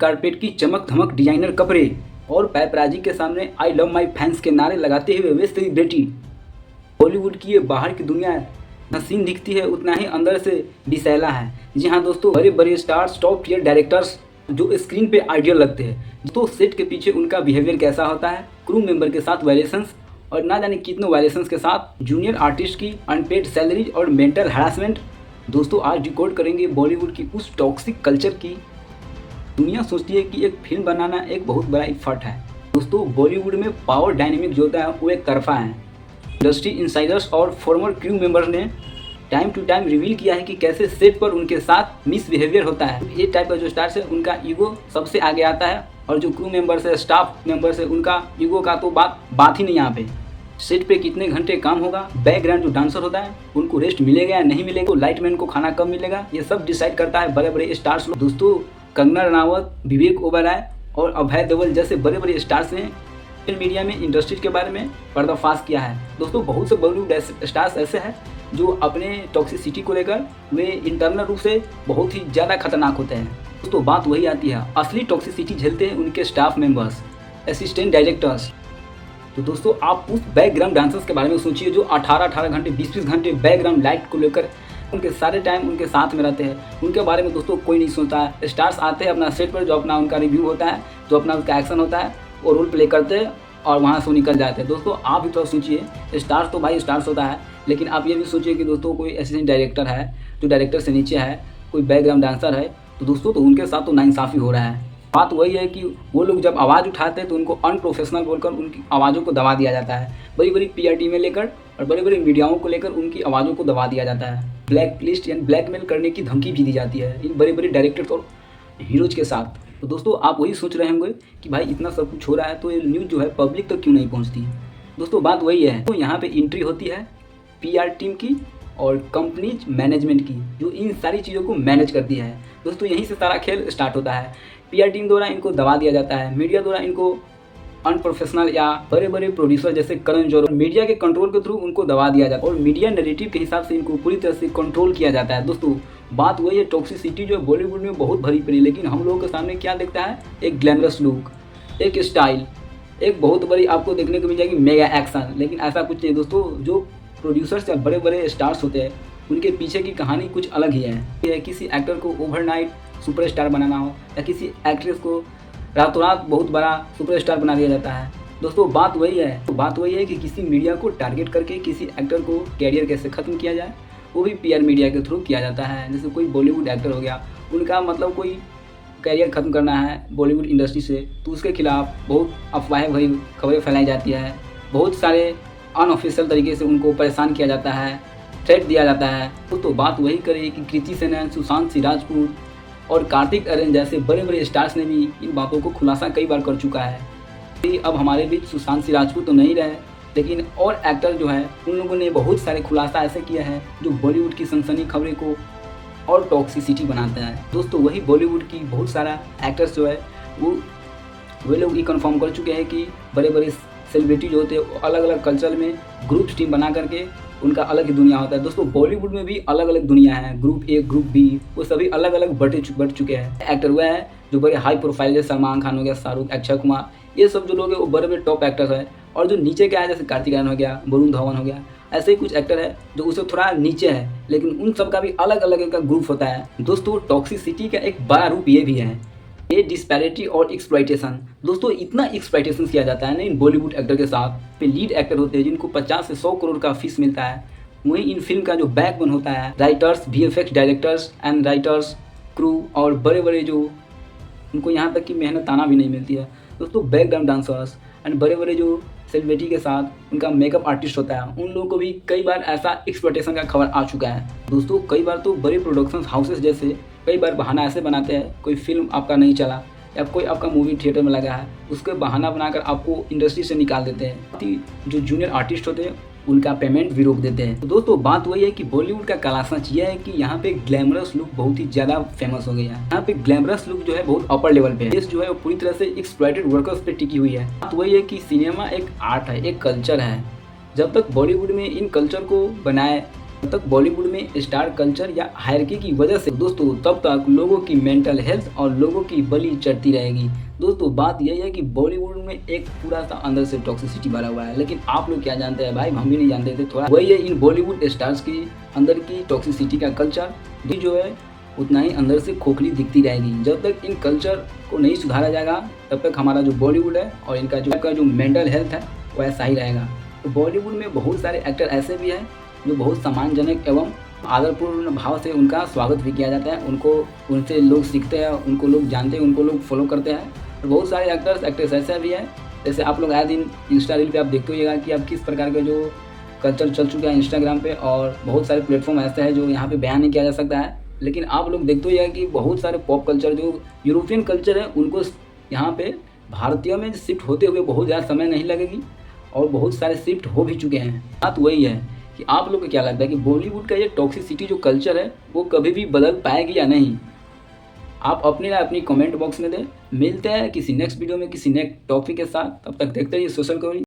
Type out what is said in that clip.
Carpet की चमक धमक डिजाइनर कपड़े और पैपराजी के सामने आई लव माई फैंस के नारे लगाते हुए वे सेलिब्रिटी। बॉलीवुड की ये बाहर की दुनिया हसीन दिखती है, उतना ही अंदर से विषैला है। जी हाँ दोस्तों, बड़े बड़े स्टार्स, टॉप टियर डायरेक्टर्स जो स्क्रीन पे आइडियल लगते हैं, तो सेट के पीछे उनका बिहेवियर कैसा होता है, क्रू मेंबर के साथ वायलेशंस और ना जाने कितने वायलेशंस के साथ जूनियर आर्टिस्ट की अनपेड सैलरीज और मेंटल हरासमेंट। दोस्तों आज डिकोड करेंगे बॉलीवुड की उस टॉक्सिक कल्चर की। दुनिया सोचती है कि एक फिल्म बनाना एक बहुत बड़ा एफर्ट है। दोस्तों बॉलीवुड में पावर डायनेमिक जो होता है वो एक तरफा है। इंडस्ट्री इंसाइडर्स और फॉर्मर क्रू मेंबर्स ने टाइम टू टाइम रिवील किया है कि कैसे सेट पर उनके साथ मिसबिहेवियर होता है। ये टाइप का जो स्टार्स है उनका ईगो सबसे आगे आता है, और जो क्रू मेंबर्स है, स्टाफ मेंबर्स है, उनका ईगो का तो बात ही नहीं। यहाँ पे सेट पे कितने घंटे काम होगा, बैकग्राउंड जो डांसर होता है उनको रेस्ट मिलेगा या नहीं मिलेगा, लाइटमैन को खाना कब मिलेगा, ये सब डिसाइड करता है बड़े बड़े स्टार्स लोग। दोस्तों कंगना रनावत, विवेक ओबेरॉय और अभय देओल जैसे बड़े बड़े स्टार्स ने फिल्म मीडिया में इंडस्ट्री के बारे में पर्दाफाश किया है। दोस्तों बहुत से बॉलीवुड स्टार्स ऐसे हैं जो अपने टॉक्सिसिटी को लेकर वे इंटरनल रूप से बहुत ही ज़्यादा खतरनाक होते हैं। दोस्तों बात वही आती है, असली टॉक्सिसिटी झेलते हैं उनके स्टाफ मेंबर्स, असिस्टेंट डायरेक्टर्स। तो दोस्तों आप उस बैकग्राउंड डांसर्स के बारे में सोचिए जो 18-18 घंटे 20-20 घंटे बैकग्राउंड लाइट को लेकर उनके सारे टाइम उनके साथ में रहते हैं। उनके बारे में दोस्तों कोई नहीं सोचता है। स्टार्स आते हैं अपना सेट पर, जो अपना उनका रिव्यू होता है, जो अपना उनका एक्शन होता है, वो रोल प्ले करते हैं और वहाँ से निकल जाते हैं। दोस्तों आप भी थोड़ा सोचिए, स्टार्स तो भाई स्टार्स होता है, लेकिन आप ये भी सोचिए कि दोस्तों कोई असिस्टेंट डायरेक्टर है जो डायरेक्टर से नीचे है, कोई बैकग्राउंड डांसर है, तो दोस्तों तो उनके साथ तो नाइंसाफ़ी हो रहा है। बात वही है कि वो लोग जब आवाज़ उठाते हैं तो उनको अनप्रोफेशनल बोलकर उनकी आवाज़ों को दबा दिया जाता है। बड़ी बड़ी पीआर टीमें लेकर और बड़े बड़े मीडियाओं को लेकर उनकी आवाज़ों को दबा दिया जाता है। ब्लैक लिस्ट यानी ब्लैकमेल करने की धमकी भी दी जाती है इन बड़े बड़े डायरेक्टर्स और हीरोज़ के साथ। तो दोस्तों आप वही सोच रहे होंगे कि भाई इतना सब कुछ हो रहा है तो ये न्यूज़ जो है पब्लिक तक क्यों नहीं पहुँचती। दोस्तों बात वही है, तो यहाँ पर एंट्री होती है पीआर टीम की और कंपनीज मैनेजमेंट की, जो इन सारी चीज़ों को मैनेज करती है। दोस्तों यहीं से सारा खेल स्टार्ट होता है। पीआर टीम द्वारा इनको दबा दिया जाता है, मीडिया द्वारा इनको अनप्रोफेशनल या बड़े बड़े प्रोड्यूसर जैसे करण जौहर, मीडिया के कंट्रोल के थ्रू उनको दबा दिया जाता है और मीडिया नैरेटिव के हिसाब से इनको पूरी तरह से कंट्रोल किया जाता है। दोस्तों बात वही है, टॉक्सिसिटी जो बॉलीवुड में बहुत भरी पड़ी, लेकिन हम लोगों के सामने क्या दिखता है, एक ग्लैमरस लुक, एक स्टाइल, एक बहुत बड़ी आपको देखने को मिल जाएगी मेगा एक्शन। लेकिन ऐसा कुछ नहीं दोस्तों, जो प्रोड्यूसर्स या बड़े बड़े स्टार्स होते हैं उनके पीछे की कहानी कुछ अलग ही है। किसी एक्टर को ओवरनाइट सुपरस्टार बनाना हो या किसी एक्ट्रेस को रातों रात बहुत बड़ा सुपरस्टार बना दिया जाता है। दोस्तों बात वही है, तो बात वही है कि किसी मीडिया को टारगेट करके किसी एक्टर को कैरियर कैसे ख़त्म किया जाए, वो भी पीआर मीडिया के थ्रू किया जाता है। जैसे कोई बॉलीवुड एक्टर हो गया, उनका मतलब कोई कैरियर ख़त्म करना है बॉलीवुड इंडस्ट्री से, तो उसके खिलाफ बहुत अफवाहें भरी खबरें फैलाई जाती है, बहुत सारे अनऑफिशियल तरीके से उनको परेशान किया जाता है, थ्रेट दिया जाता है। तो बात वही करे कि कृति सेनन, सुशांत सिंह राजपूत और कार्तिक आर्यन जैसे बड़े बड़े स्टार्स ने भी इन बातों को खुलासा कई बार कर चुका है। अब हमारे बीच सुशांत सिंह राजपूत तो नहीं रहे, लेकिन और एक्टर जो है उन लोगों ने बहुत सारे खुलासा ऐसे किया है जो बॉलीवुड की सनसनी खबरें को और टॉक्सिसिटी बनाता है। दोस्तों वही बॉलीवुड की बहुत सारा एक्टर्स जो है वो लोग ये कन्फर्म कर चुके हैं कि बड़े बड़े सेलिब्रिटी जो होते हैं अलग अलग कल्चर में ग्रुप टीम बना करके उनका अलग ही दुनिया होता है। दोस्तों बॉलीवुड में भी अलग अलग दुनिया है, ग्रुप ए ग्रुप बी, वो सभी अलग अलग बढ़ चुके हैं। एक्टर हुआ है जो बड़े हाई प्रोफाइल, जैसे सलमान खान हो गया, शाहरुख, अक्षय कुमार, ये सब जो लोग हैं वो बड़े बड़े टॉप एक्टर्स हैं। और जो नीचे क्या है, जैसे कार्तिक आर्यन हो गया, वरुण धवन हो गया, ऐसे ही कुछ एक्टर है जो उससे थोड़ा नीचे है, लेकिन उन सब का भी अलग अलग एक ग्रुप होता है। दोस्तों टॉक्सिसिटी का एक बड़ा रूप ये भी है, ये डिस्पैरिटी और एक्सप्लॉइटेशन। दोस्तों इतना एक्सप्लॉइटेशन किया जाता है ना इन बॉलीवुड एक्टर के साथ। पे लीड एक्टर होते हैं जिनको 50 से 100 करोड़ का फीस मिलता है, वहीं इन फिल्म का जो बैकबोन होता है writers, VFX directors and writers, crew और बड़े बड़े जो उनको यहाँ तक की मेहनत ताना भी नहीं मिलती है। दोस्तों बैकग्राउंड डांसर्स एंड बड़े बड़े जो सेलिब्रिटी के साथ उनका मेकअप आर्टिस्ट होता है, उन लोगों को भी कई बार ऐसा एक्सप्लॉइटेशन का खबर आ चुका है। दोस्तों कई बार तो बड़े प्रोडक्शन हाउसेस जैसे कई बार बहाना ऐसे बनाते हैं, कोई फिल्म आपका नहीं चला या कोई आपका मूवी थिएटर में लगा है, उसके बहाना बनाकर आपको इंडस्ट्री से निकाल देते हैं। जो जूनियर आर्टिस्ट होते हैं उनका पेमेंट भी रोक देते हैं। तो दोस्तों बात वही है कि बॉलीवुड का काला सच यह है कि यहाँ पे ग्लैमरस लुक बहुत ही ज़्यादा फेमस हो गया है। यहाँ पे ग्लैमरस लुक जो है बहुत अपर लेवल पे है। देश जो है वो पूरी तरह से एक्सप्लॉइटेड वर्कर्स पे टिकी हुई है। बात वही है कि सिनेमा एक आर्ट है, एक कल्चर है। जब तक बॉलीवुड में इन कल्चर को बनाए तब तक बॉलीवुड में स्टार कल्चर या हायरार्की की वजह से दोस्तों तब तक लोगों की मेंटल हेल्थ और लोगों की बलि चढ़ती रहेगी। दोस्तों बात यही है कि बॉलीवुड में एक पूरा सा अंदर से टॉक्सिसिटी भरा हुआ है, लेकिन आप लोग क्या जानते हैं भाई, हम भी नहीं जानते थे। थोड़ा वही है इन बॉलीवुड स्टार्स की अंदर की टॉक्सिसिटी का कल्चर भी जो है उतना ही अंदर से खोखली दिखती रहेगी। जब तक इन कल्चर को नहीं सुधारा जाएगा तब तक हमारा जो बॉलीवुड है और इनका जो मेंटल हेल्थ है वो ऐसा ही रहेगा। तो बॉलीवुड में बहुत सारे एक्टर ऐसे भी हैं जो बहुत सम्मानजनक एवं आदरपूर्ण भाव से उनका स्वागत भी किया जाता है, उनसे लोग सीखते हैं, उनको लोग जानते हैं, उनको लोग फॉलो करते हैं। और बहुत सारे एक्ट्रेस ऐसे भी हैं, जैसे आप लोग आए दिन इंस्टा रील पे आप देखते होइएगा कि अब किस प्रकार का जो कल्चर चल चुका है इंस्टाग्राम पे, और बहुत सारे प्लेटफॉर्म ऐसे हैं जो यहाँ पे बयान नहीं किया जा सकता है। लेकिन आप लोग देखते होइएगा कि बहुत सारे पॉप कल्चर जो यूरोपियन कल्चर है उनको यहाँ पे भारतीयों में शिफ्ट होते हुए बहुत ज़्यादा समय नहीं लगेगी, और बहुत सारे शिफ्ट हो भी चुके हैं। बात वही है कि आप लोग को क्या लगता है कि बॉलीवुड का ये टॉक्सिसिटी जो कल्चर है वो कभी भी बदल पाएगी या नहीं? आप अपनी राय अपनी कमेंट बॉक्स में दें। मिलते हैं किसी नेक्स्ट वीडियो में किसी नेक्स्ट टॉपिक के साथ, तब तक देखते रहिए सोशल कवरेज।